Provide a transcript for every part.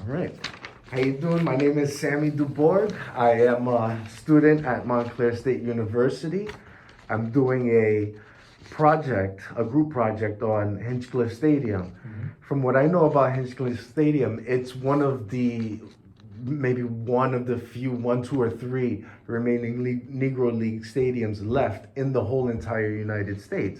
All right. How you doing? My name is Sammy Dubourg. I am a student at Montclair State University. I'm doing a group project on Hinchliffe Stadium. From what I know about Hinchliffe Stadium, it's maybe one of the few, one, two, or three remaining Negro League stadiums left in the whole entire United States.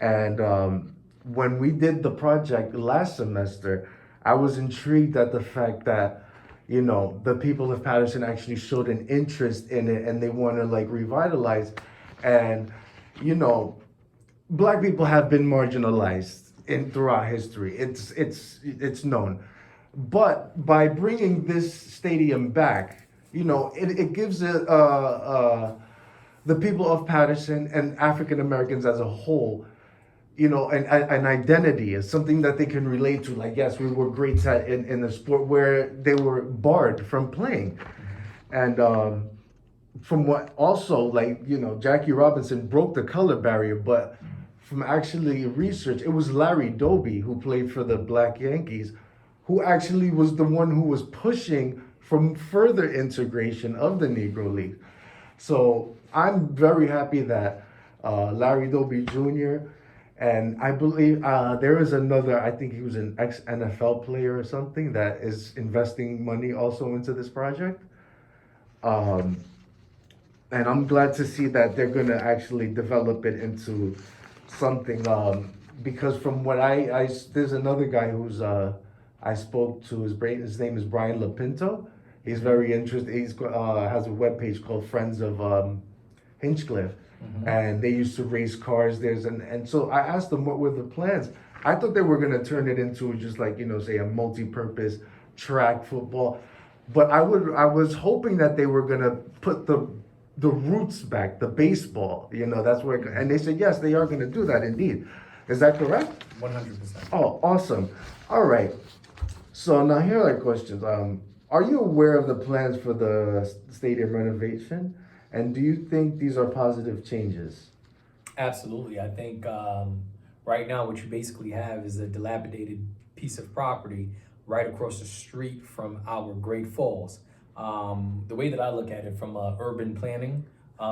And when we did the project last semester, I was intrigued at the fact that, the people of Patterson actually showed an interest in it and they want to like revitalize. And, you know, black people have been marginalized in throughout history. It's known. But by bringing this stadium back, it gives the people of Patterson and African Americans as a whole, an identity is something that they can relate to. Like, yes, we were greats in the sport where they were barred from playing. And from what also, like, Jackie Robinson broke the color barrier, but from actually research, it was Larry Doby, who played for the Black Yankees, who actually was the one who was pushing from further integration of the Negro League. So I'm very happy that Larry Doby Jr. and I believe there is another, I think he was an ex-NFL player or something, that is investing money also into this project. Um, and I'm glad to see that they're going to actually develop it into something. Because from what there's another guy who's I spoke to, his name is Brian Lapinto. He's very interested. He's has a webpage called Friends of Hinchliffe, and they used to race cars. And so I asked them what were the plans. I thought they were gonna turn it into just like say a multi-purpose track football, but I was hoping that they were gonna put the roots back, the baseball. That's where. And they said yes, they are gonna do that indeed. Is that correct? 100%. Oh, awesome. All right. So now here are questions. Are you aware of the plans for the stadium renovation? And do you think these are positive changes? Absolutely. I think right now what you basically have is a dilapidated piece of property right across the street from our Great Falls. The way that I look at it from an urban planning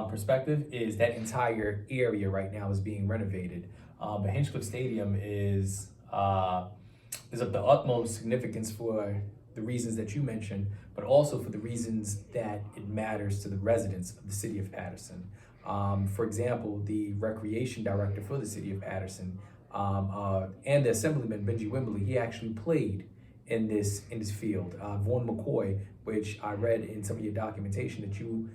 perspective is that entire area right now is being renovated. But Hinchliffe Stadium is of the utmost significance for the reasons that you mentioned, but also for the reasons that it matters to the residents of the city of Patterson. For example, the recreation director for the city of Patterson and the assemblyman Benji Wimberly, he actually played in this field. Vaughn McCoy, which I read in some of your documentation that you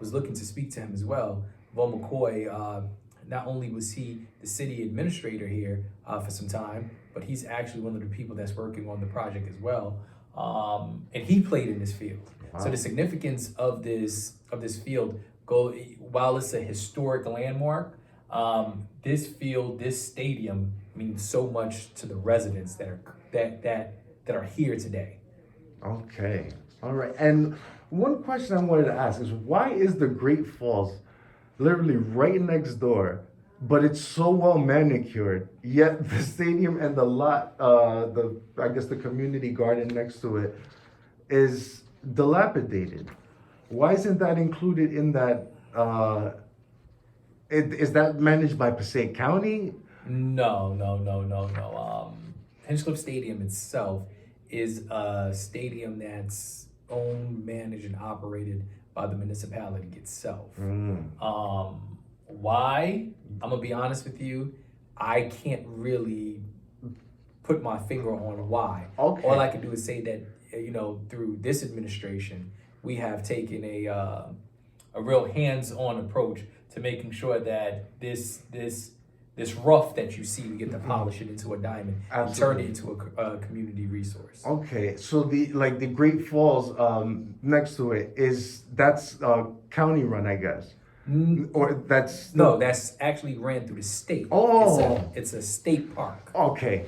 was looking to speak to him as well. Vaughn McCoy, not only was he the city administrator here for some time, but he's actually one of the people that's working on the project as well. And he played in this field. Wow. So the significance of this field, while it's a historic landmark, this field, this stadium means so much to the residents that are here today. Okay. All right. And one question I wanted to ask is, why is the Great Falls literally right next door, but it's so well manicured, yet the stadium and the lot, I guess the community garden next to it is dilapidated? Why isn't that included in that? Is that managed by Passaic County? No. Hinchliffe Stadium itself is a stadium that's owned, managed, and operated by the municipality itself. Why? I'm gonna be honest with you, I can't really put my finger on why. Okay. All I can do is say that through this administration, we have taken a real hands-on approach to making sure that this rough that you see, we get to polish it into a diamond. Absolutely. And turn it into a community resource. Okay, so the Great Falls next to it that's county run, I guess. Or that's no, that's actually ran through the state. Oh, it's a state park. Okay,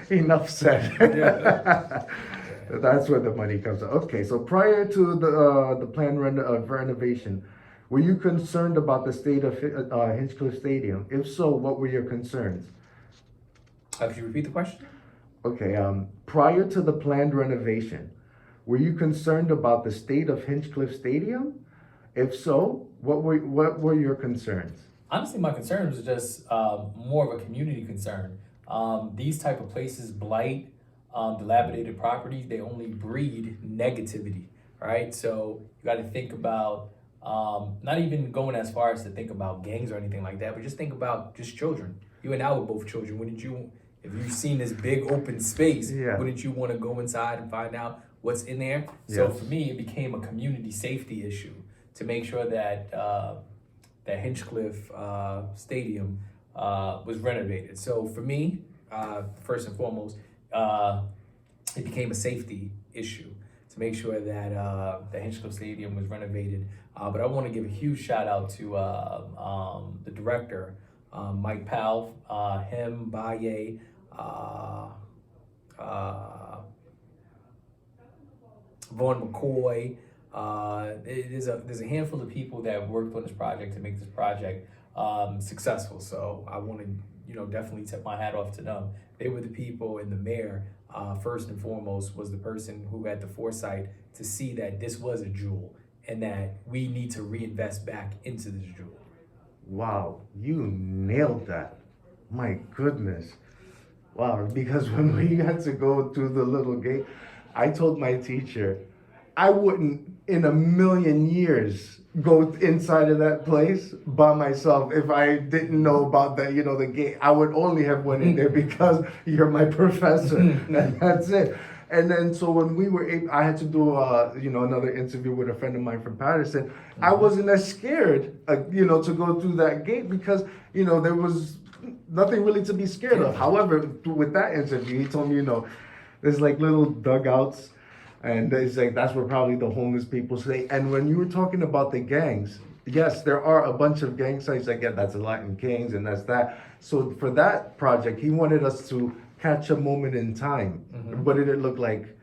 enough said. Yeah. That's where the money comes from. Okay, so prior to the planned renovation, were you concerned about the state of Hinchliffe Stadium? If so, what were your concerns? Could you repeat the question? Okay, prior to the planned renovation, were you concerned about the state of Hinchliffe Stadium? If so, what were your concerns? Honestly, my concern was just more of a community concern. These type of places, blight, dilapidated properties, they only breed negativity, right? So you got to think about not even going as far as to think about gangs or anything like that, but just think about just children. You and I were both children. Wouldn't you, if you've seen this big open space, Yeah. wouldn't you want to go inside and find out what's in there? So Yes. for me, it became a community safety issue to make sure that that Hinchliffe Stadium was renovated. So for me, first and foremost, it became a safety issue to make sure that the Hinchliffe Stadium was renovated. But I want to give a huge shout out to the director, Mike Powell, him, Baye, Vaughn McCoy. There's a handful of people that worked on this project to make this project successful. So I want to, definitely tip my hat off to them. They were the people, and the mayor, first and foremost, was the person who had the foresight to see that this was a jewel and that we need to reinvest back into this jewel. Wow, you nailed that. My goodness. Wow, because when we had to go through the little gate, I told my teacher, I wouldn't in a million years go inside of that place by myself if I didn't know about the gate. I would only have went in there because you're my professor, and that's it. And then so when we were able, I had to do another interview with a friend of mine from Patterson. I wasn't as scared, to go through that gate because there was nothing really to be scared of. However, with that interview, he told me there's like little dugouts. And it's like that's where probably the homeless people stay. And when you were talking about the gangs, yes, there are a bunch of gang sites. That's a Latin Kings and that's that. So for that project, he wanted us to catch a moment in time. Mhm. What did it look like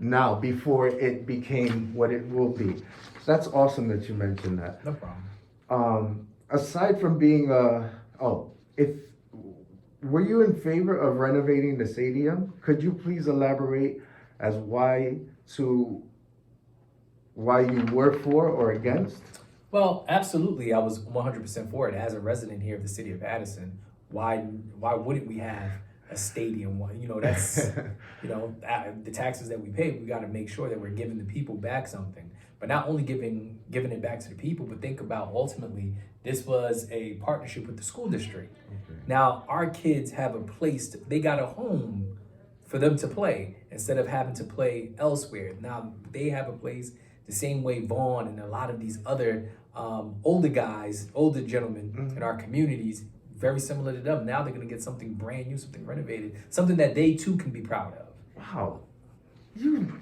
now before it became what it will be? That's awesome that you mentioned that. No problem. Aside from being if were you in favor of renovating the stadium? Could you please elaborate as why you were for or against? Well, absolutely, I was 100% for it. As a resident here of the city of Addison, why wouldn't we have a stadium? That's the taxes that we pay. We got to make sure that we're giving the people back something. But not only giving it back to the people, but think about ultimately this was a partnership with the school district. Okay. Now our kids have a place. They got a home for them to play instead of having to play elsewhere. Now they have a place the same way Vaughn and a lot of these other older gentlemen in our communities, very similar to them. Now they're gonna get something brand new, something renovated, something that they too can be proud of. Wow, you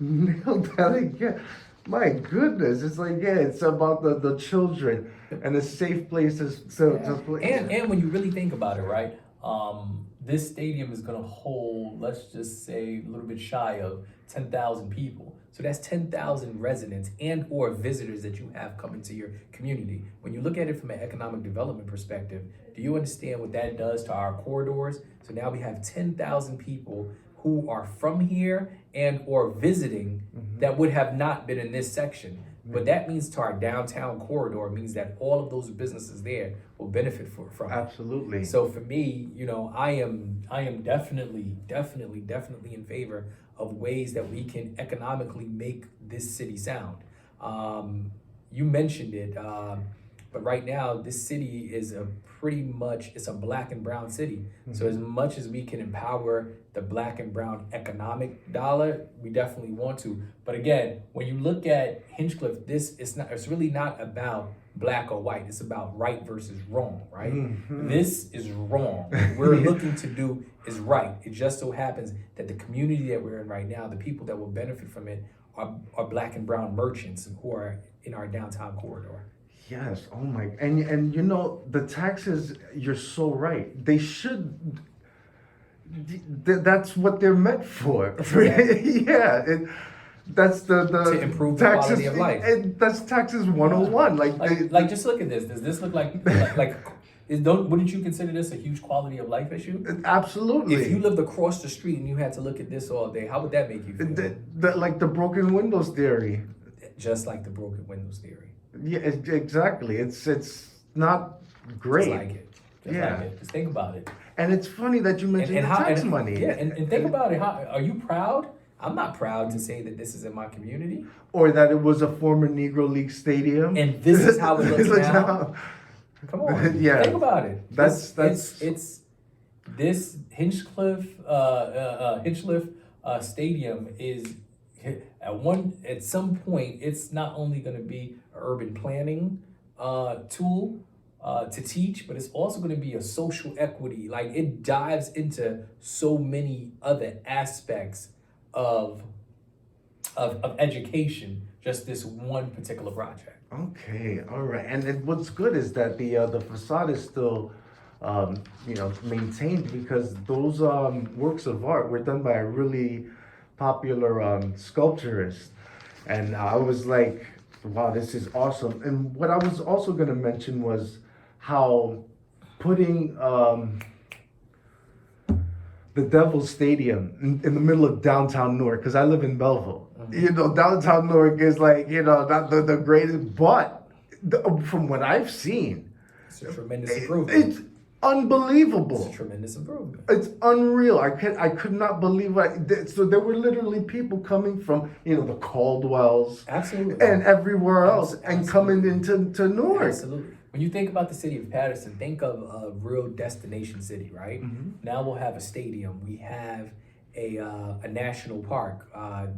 nailed that again. My goodness, it's like, it's about the children and the safe places to play. And when you really think about it, right? This stadium is going to hold, let's just say, a little bit shy of 10,000 people. So that's 10,000 residents and or visitors that you have coming to your community. When you look at it from an economic development perspective, do you understand what that does to our corridors? So now we have 10,000 people who are from here and or visiting that would have not been in this section. But that means to our downtown corridor means that all of those businesses there will benefit from it. Absolutely. So for me, I am definitely in favor of ways that we can economically make this city sound. You mentioned it, but right now this city is it's a black and brown city. So as much as we can empower the black and brown economic dollar, we definitely want to. But again, when you look at Hinchliffe, it's really not about black or white. It's about right versus wrong, right? This is wrong. What we're looking to do is right. It just so happens that the community that we're in right now, the people that will benefit from it are black and brown merchants who are in our downtown corridor. Yes. Oh my. And the taxes. You're so right. They should. That's what they're meant for. Exactly. Yeah. That's the to improve the taxes, quality of life. That's taxes 101. Like just look at this. Does this look like Wouldn't you consider this a huge quality of life issue? Absolutely. If you lived across the street and you had to look at this all day, how would that make you feel? Like the broken windows theory. Just like the broken windows theory. Yeah, exactly. It's not great. Just like it. Just like it. Just think about it. And it's funny that you mentioned the tax money. Yeah, and think about it. Are you proud? I'm not proud to say that this is in my community. Or that it was a former Negro League stadium. And this is how it looks now. Come on. Yeah. Think about it. That's It's this Hinchliffe Stadium is at some point it's not only going to be an urban planning tool to teach, but it's also going to be a social equity. Like it dives into so many other aspects of education. Just this one particular project. Okay, all right. And what's good is that the facade is still, maintained, because those works of art were done by a really popular sculpturist, and I was like, wow, this is awesome. And what I was also going to mention was how putting the Devil's Stadium in the middle of downtown Newark, because I live in Belleville. Downtown Newark is like, not the greatest, but from what I've seen, it's a tremendous improvement. It's unbelievable. It's a tremendous improvement. It's unreal. I could not believe so there were literally people coming from, the Caldwells. Absolutely. And everywhere else, Absolutely. and coming into Newark. Absolutely. When you think about the city of Patterson, think of a real destination city, right? Mm-hmm. Now we'll have a stadium. We have a national park,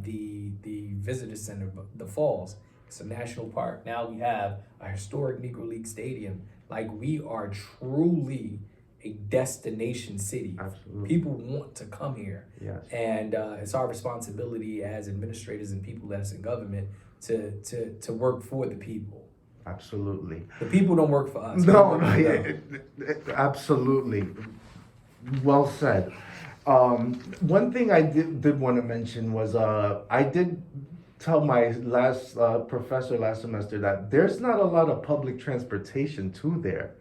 the visitor center, the Falls. It's a national park. Now we have a historic Negro League Stadium. Like, we are truly a destination city. Absolutely. People want to come here. Yes. And it's our responsibility as administrators and people that's in government to work for the people. Absolutely. The people don't work for us. Absolutely. Well said. One thing I did want to mention was I did tell my last professor last semester that there's not a lot of public transportation to there,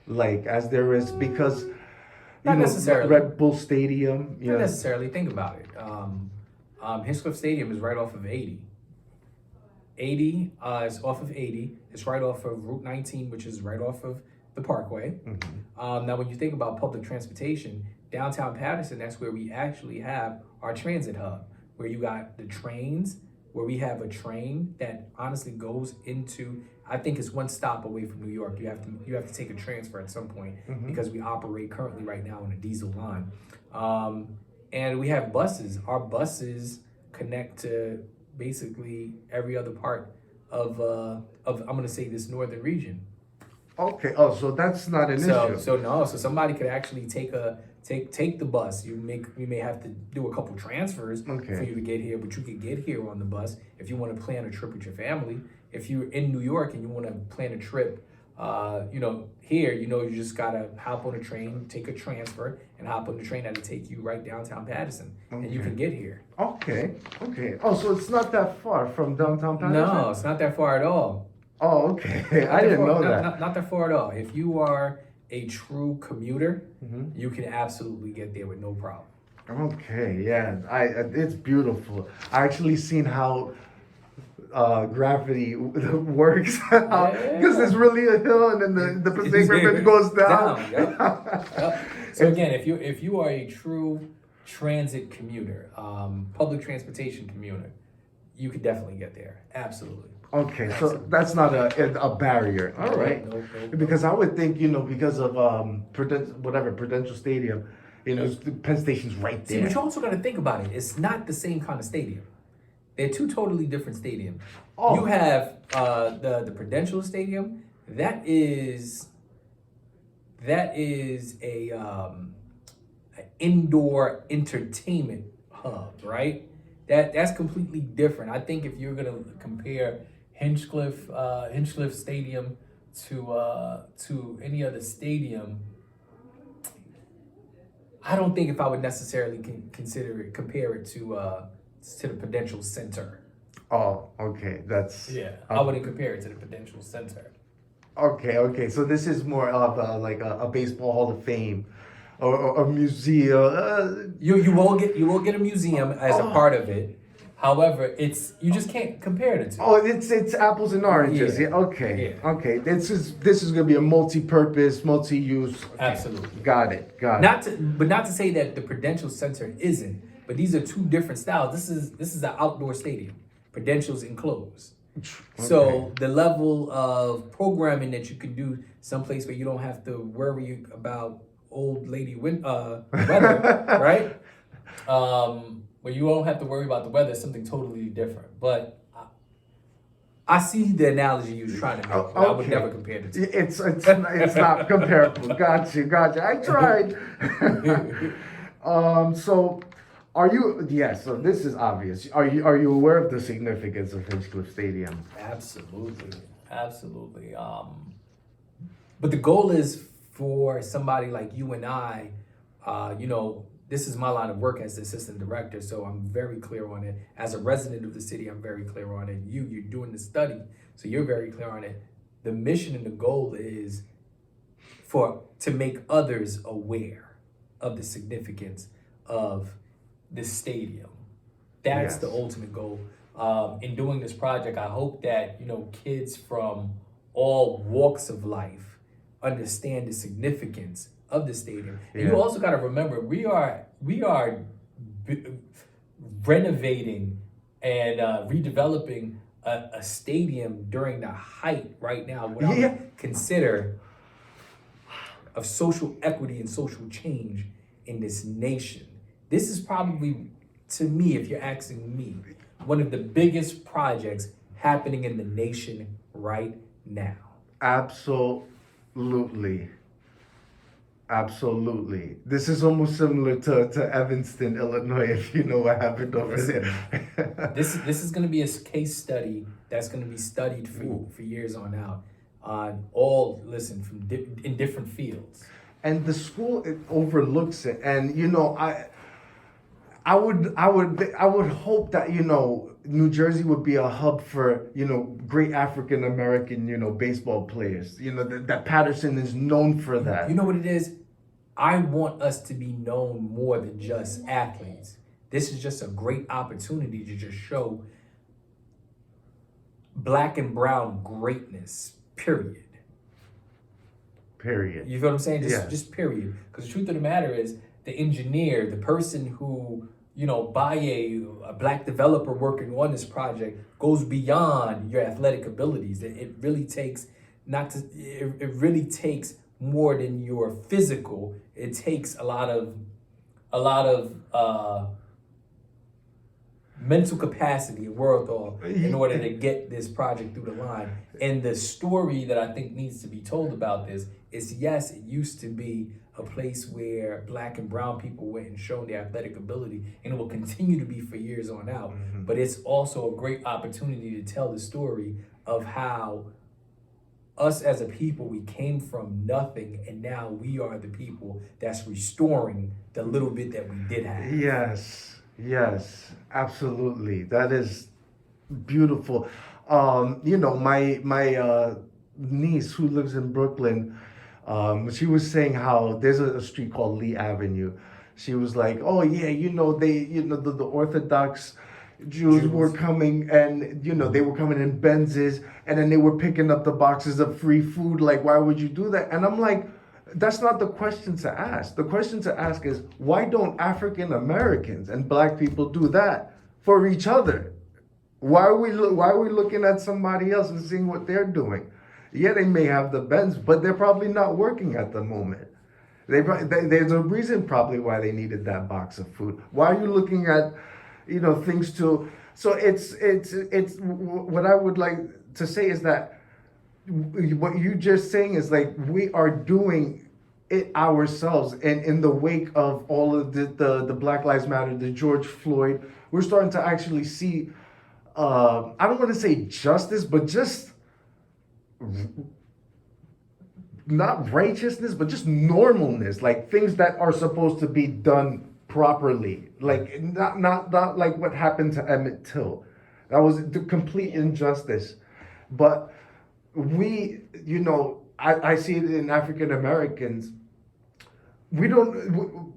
like as there is, because Not necessarily. Red Bull Stadium. Not necessarily. Think about it. Hinchliffe Stadium is right off of 80. 80 is off of 80. It's right off of Route 19, which is right off of the Parkway. Mm-hmm. Now, when you think about public transportation, downtown Patterson, that's where we actually have our transit hub, where you got the trains, where we have a train that honestly goes into, I think it's one stop away from New York. You have to take a transfer at some point, Mm-hmm. because we operate currently right now on a diesel line. And we have buses. Our buses connect to basically every other part of I'm gonna say this northern region. Okay. Oh, so that's not an issue. So somebody could actually take the bus. You may have to do a couple transfers for you to get here, but you could get here on the bus if you want to plan a trip with your family. If you're in New York and you want to plan a trip, here, you just gotta hop on a train, take a transfer, and hop on the train that'll take you right downtown Patterson, and you can get here. Okay. Oh, so it's not that far from downtown Patterson? No, it's not that far at all. Oh, okay. I didn't know that. Not that far at all. If you are a true commuter, Mm-hmm. you can absolutely get there with no problem. Okay, yeah, it's beautiful. I actually seen how gravity works, because it's really a hill, and then the Pacific River goes down. Yep. So again, if you are a true transit commuter, public transportation commuter, you could definitely get there. Absolutely. Okay, so that's not a barrier. All right. No. Because I would think, because of Prudential Stadium, Penn Station's right See, there. but you also got to think about it. It's not the same kind of stadium. They're two totally different stadiums. Oh. You have the Prudential Stadium. That is a indoor entertainment hub, right? That's completely different. I think if you're gonna compare Hinchliffe Stadium to any other stadium, I don't think if I would necessarily compare it to the Prudential Center. Oh, okay, that's... I wouldn't compare it to the Prudential Center. Okay. So this is more of like a baseball Hall of Fame or a museum. You will get a museum as a Oh, part of it. However, it's you just can't compare the two. oh, it's apples and oranges. Yeah, Yeah. Okay. yeah. Okay. This is gonna be a multi-purpose, multi-use. Okay. Absolutely. Got it. Got it. Not to say that the Prudential Center isn't, but these are two different styles. This is an outdoor stadium. Prudential's enclosed. So the level of programming that you can do someplace where you don't have to worry about old lady weather, right? Where you don't have to worry about the weather is something totally different. But I see the analogy you was trying to make, but I would Okay. never compare the two. It's not comparable. Gotcha. I tried. So are you? Yes. So this is obvious. Are you aware of the significance of Hinchliffe Stadium? Absolutely. But the goal is for somebody like you and I, this is my line of work as the assistant director, so I'm very clear on it. As a resident of the city, I'm very clear on it. You're doing the study, so you're very clear on it. The mission and the goal is to make others aware of the significance of this stadium. That's the Yes. ultimate goal. In doing this project, I hope that kids from all walks of life understand the significance of the stadium. And you Yeah. also got to remember, we are b- renovating and redeveloping a stadium during the height right now, what I Yeah. would consider of social equity and social change in this nation. This is probably, to me, if you're asking me, one of the biggest projects happening in the nation right now. Absolutely. This is almost similar to Evanston, Illinois, if you know what happened over there. This is going to be a case study that's going to be studied for years on out on all from in different fields. And the school, it overlooks it. And I would hope that New Jersey would be a hub for great African American baseball players. That Patterson is known for that. You know what it is? I want us to be known more than just athletes. This is just a great opportunity to just show black and brown greatness, period. Period. You feel what I'm saying? Yeah. Just period. Because the truth of the matter is, the engineer, the person who, by a black developer working on this project, goes beyond your athletic abilities. It really takes it really takes more than your physical. It takes a lot of mental capacity and wherewithal in order to get this project through the line. And the story that I think needs to be told about this is, yes, it used to be a place where black and brown people went and shown their athletic ability, and it will continue to be for years on out. Mm-hmm. But it's also a great opportunity to tell the story of how us as a people, we came from nothing, and now we are the people that's restoring the little bit that we did have. Yes, absolutely. That is beautiful. My niece who lives in Brooklyn, she was saying how there's a street called Lee Avenue. She was like, "Oh yeah, the Orthodox Jews were coming, and they were coming in Benzes, and then they were picking up the boxes of free food. Like, why would you do that?" And I'm like, that's not the question to ask. The question to ask is, why don't African Americans and black people do that for each other? Why are we looking at somebody else and seeing what they're doing? Yeah, they may have the Benz, but they're probably not working at the moment. There's a reason probably why they needed that box of food. Why are you looking at things to? So it's what I would like to say is that what you just saying is like we are doing it ourselves, and in the wake of all of the Black Lives Matter, the George Floyd, we're starting to actually see I don't want to say justice, but just not righteousness, but just normalness, like things that are supposed to be done properly, like not like what happened to Emmett Till. That was the complete injustice. But I see it in African Americans. We don't.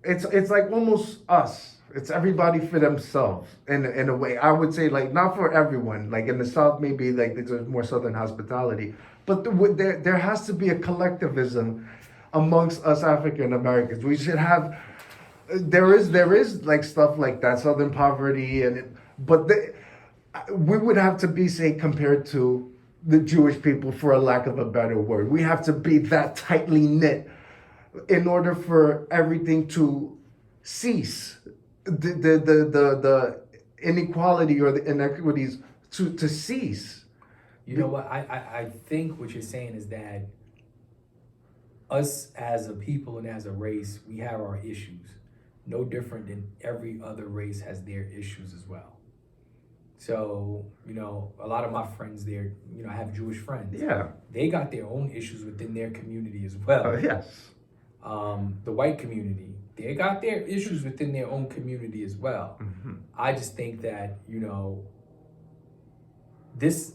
It's like almost us. It's everybody for themselves in a way. I would say like not for everyone. Like in the South, maybe like there's more Southern hospitality, but there has to be a collectivism amongst us African Americans. We should have. There is like stuff like that, Southern poverty, but we would have to be, say, compared to the Jewish people, for a lack of a better word. We have to be that tightly knit in order for everything to cease, the inequality or the inequities to cease. You know what? I think what you're saying is that us as a people and as a race, we have our issues. No different than every other race has their issues as well. So, a lot of my friends there, I have Jewish friends. Yeah. They got their own issues within their community as well. Yes. The white community, they got their issues within their own community as well. Mm-hmm. I just think that, this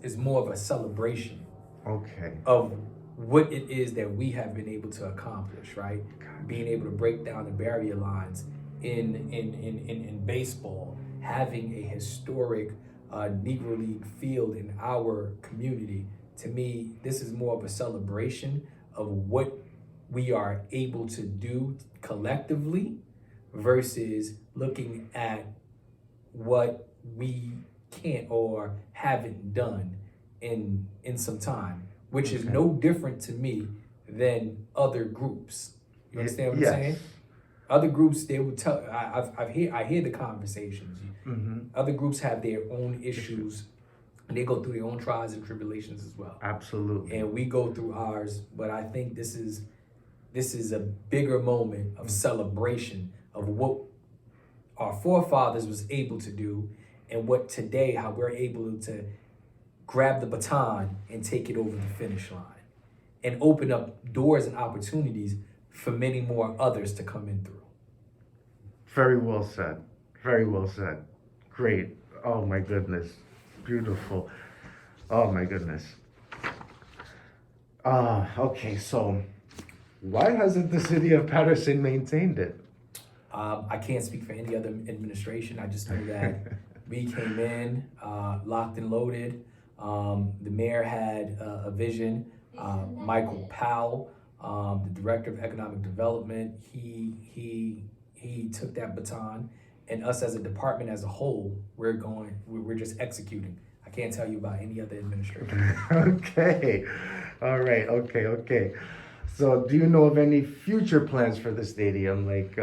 is more of a celebration Okay. of what it is that we have been able to accomplish, right? Being able to break down the barrier lines in baseball, having a historic Negro League field in our community. To me, this is more of a celebration of what we are able to do collectively versus looking at what we can't or haven't done in some time, which is no different to me than other groups. You understand what I'm saying? Other groups, they would tell. I hear the conversations. Mm-hmm. Other groups have their own issues, and they go through their own trials and tribulations as well. Absolutely. And we go through ours, but I think this is a bigger moment of celebration of what our forefathers was able to do, and what today, how we're able to grab the baton and take it over the finish line and open up doors and opportunities for many more others to come in through. Very well said. Very well said. Great. Oh my goodness. Beautiful. Oh my goodness. Okay, so why hasn't the city of Patterson maintained it? I can't speak for any other administration. I just know that we came in locked and loaded. The mayor had a vision. Michael Powell, the director of economic development, he took that baton, and us as a department as a whole, we're just executing. I can't tell you about any other administration. Okay. All right. Okay. So, do you know of any future plans for the stadium? Like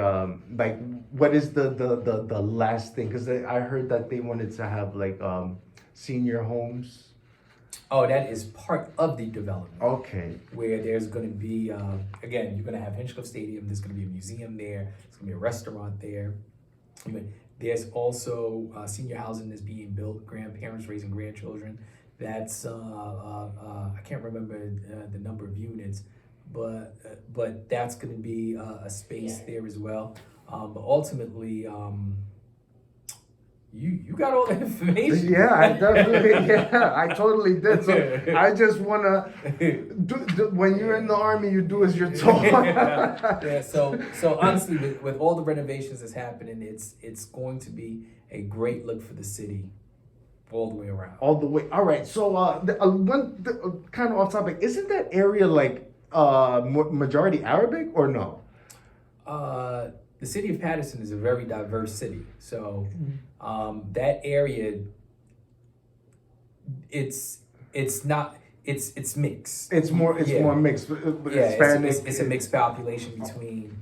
what is the last thing? Because I heard that they wanted to have like senior homes. Oh, that is part of the development. Okay. Where there's going to be, again, you're going to have Hinchliffe Stadium. There's going to be a museum there. There's going to be a restaurant there. There's also senior housing that's being built. Grandparents raising grandchildren. That's I can't remember the number of units, but that's going to be a space there as well. But ultimately, you got all the information. Yeah, I definitely. Yeah, I totally did. So I just wanna do when you're in the army, you do as you're told. Yeah. So honestly, with all the renovations that's happening, it's going to be a great look for the city, all the way around. All the way. All right. So kind of off topic. Isn't that area like majority Arabic or no? The city of Patterson is a very diverse city. So that area, it's mixed. It's more mixed. Hispanic. It's a mixed population between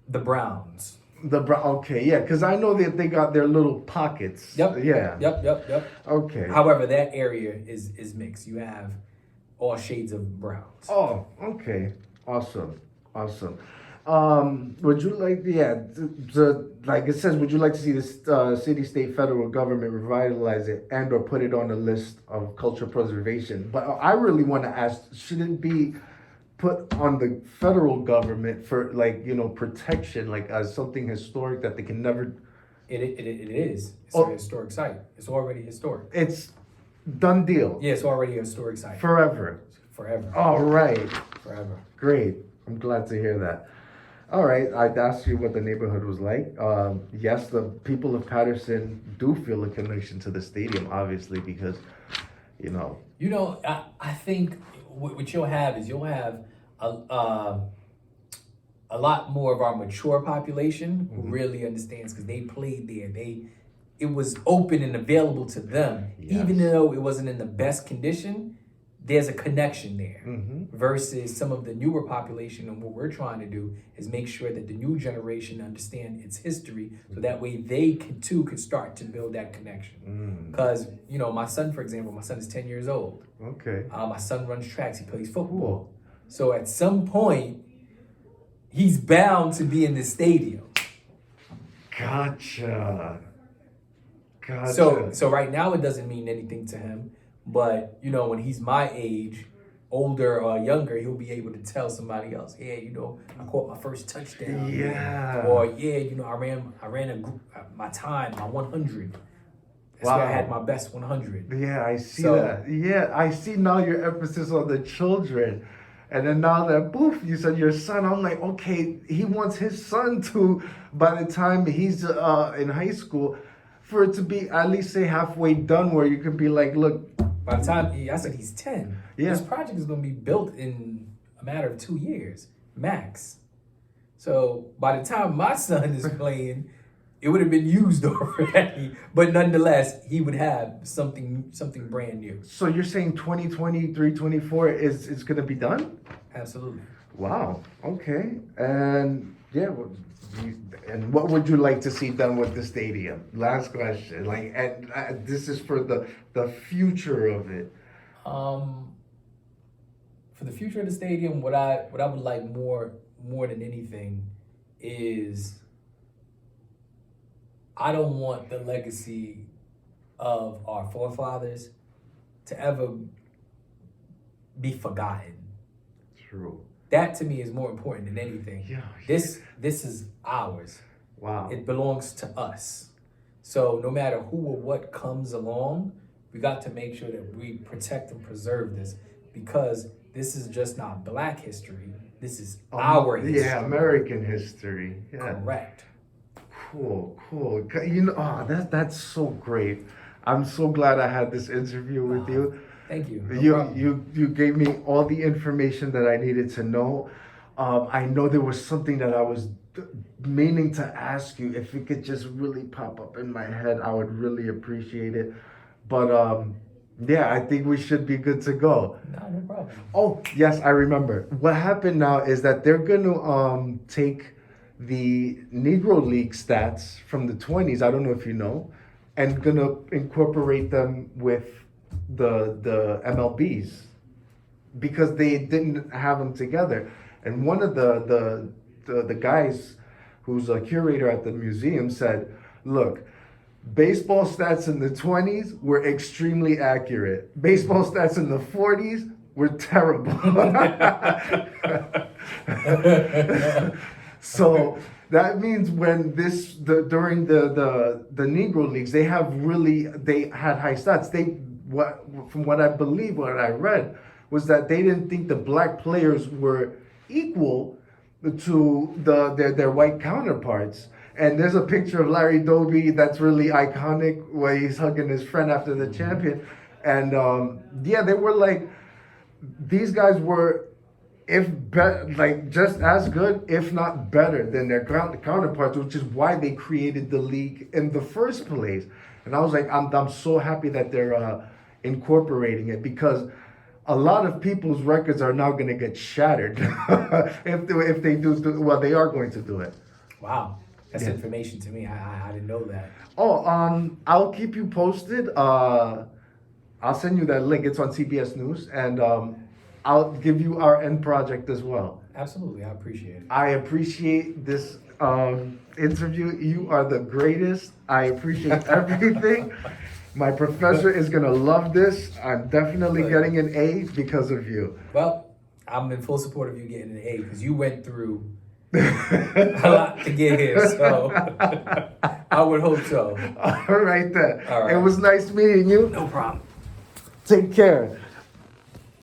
the Browns. Okay, yeah, because I know that they got their little pockets. Yep. Yeah. Yep. Okay. However, that area is mixed. You have all shades of browns. Oh, okay. Awesome. Would you like, like it says, would you like to see the city, state, federal government revitalize it and or put it on a list of cultural preservation? But I really want to ask, should it be put on the federal government for protection, like as something historic that they can never? It is. It's a historic site. It's already historic. It's Done deal. Yeah, it's already a historic site. Forever. Forever. All right. Forever. Great. I'm glad to hear that. All right. I'd asked you what the neighborhood was like. Yes, the people of Patterson do feel a connection to the stadium, obviously, because, you know. You know, I think what you'll have is you'll have a lot more of our mature population who really understands because they played there. It was open and available to them, even though it wasn't in the best condition. There's a connection there versus some of the newer population. And what we're trying to do is make sure that the new generation understand its history, so that way they can start to build that connection. Because you know, my son, for example, my son is 10 years old. Okay. My son runs tracks. He plays football. So at some point, he's bound to be in the stadium. Gotcha. So right now it doesn't mean anything to him, but you know, when he's my age, older or younger, he'll be able to tell somebody else, yeah, you know, I caught my first touchdown. Yeah. Or yeah, you know, I ran my time, my 100. That's where I had my best 100. Yeah, I see that. Yeah, I see now your emphasis on the children. And then now that, poof, you said your son, I'm like, okay, he wants his son to, by the time he's in high school, for it to be at least say halfway done, where you can be like, look. By the time, I said he's 10, yeah. This project is going to be built in a matter of 2 years, max. So by the time my son is playing, it would have been used already. But nonetheless, he would have something brand new. So you're saying 2023, 24 is going to be done? Absolutely. Wow. Okay. And yeah, and what would you like to see done with the stadium? Last question. Like, and this is for the future of it. For the future of the stadium, what I would like more than anything is, I don't want the legacy of our forefathers to ever be forgotten. True. That to me is more important than anything. Yeah. This is ours. Wow. It belongs to us. So no matter who or what comes along, we got to make sure that we protect and preserve this, because this is just not Black history. This is our history. Yeah, American history. Yeah. Correct. Cool. You know, that's so great. I'm so glad I had this interview with you. Thank you. You gave me all the information that I needed to know. I know there was something that I was meaning to ask you. If it could just really pop up in my head, I would really appreciate it. But yeah, I think we should be good to go. No problem. Oh, yes, I remember. What happened now is that they're going to take the Negro League stats from the 20s, I don't know if you know, and going to incorporate them with the MLBs, because they didn't have them together. And one of the guys who's a curator at the museum said, look, baseball stats in the 20s were extremely accurate. Baseball stats in the 40s were terrible. So that means when during the Negro Leagues, they had high stats. From what I believe, what I read, was that they didn't think the Black players were equal to their white counterparts. And there's a picture of Larry Doby that's really iconic, where he's hugging his friend after the champion. And yeah, they were like, these guys were, just as good, if not better than their counterparts, which is why they created the league in the first place. And I was like, I'm so happy that they're incorporating it, because a lot of people's records are now going to get shattered if they do. Well, they are going to do it. Wow. That's information to me. I didn't know that. Oh, I'll keep you posted. I'll send you that link. It's on CBS News, and I'll give you our end project as well. Absolutely, I appreciate it. I appreciate this interview. You are the greatest. I appreciate everything. My professor is gonna love this. I'm definitely getting an A because of you. Well, I'm in full support of you getting an A, because you went through a lot to get here, so I would hope so. All right then. All right. It was nice meeting you. No problem. Take care.